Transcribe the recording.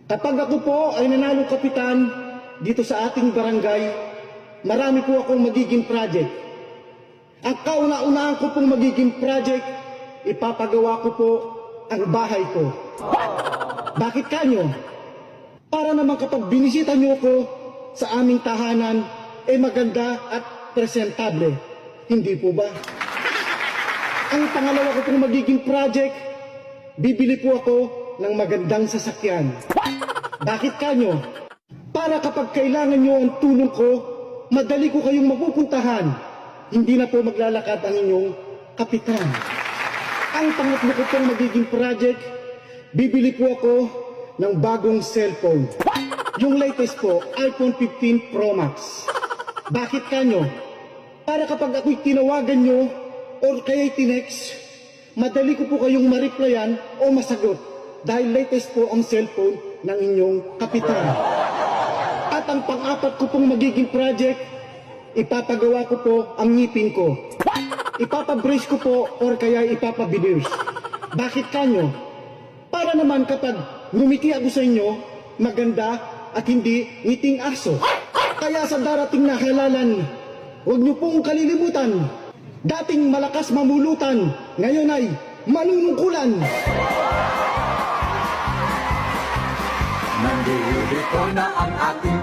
Kapag ako po ay nanalong kapitan dito sa ating barangay, marami po akong magiging project. Ang kauna-unahan ko pong magiging project, ipapagawa ko po ang bahay ko. Bakit kanyo? Para naman kapag binisita nyo ko sa aming tahanan, maganda at presentable. Hindi po ba? Ang pangalawa ko pong magiging project, bibili po ako ng magandang sasakyan. Bakit kanyo? Para kapag kailangan nyo ang tulong ko, madali ko kayong mapupuntahan. Hindi na po maglalakad ang inyong kapitan. Ang pangatlo ko pong magiging project, bibili po ako ng bagong cellphone. Yung latest po, iPhone 15 Pro Max. Bakit kanyo? Para kapag ako'y tinawagan nyo or kaya'y tinext, madali ko po kayong ma-replyan o masagot dahil latest po ang cellphone ng inyong kapitan. At ang pang-apat ko pong magiging project, ipapagawa ko po ang ngipin ko. Ipapabrace ko po or kaya ipapabineers. Bakit kanyo? Para naman kapag ngumiti ako sa inyo, maganda at hindi ngiting aso. Kaya sa darating na halalan, huwag niyo pong kalilimutan. Dating malakas mamulutan, ngayon ay manunungkulan. Nandito na ang ating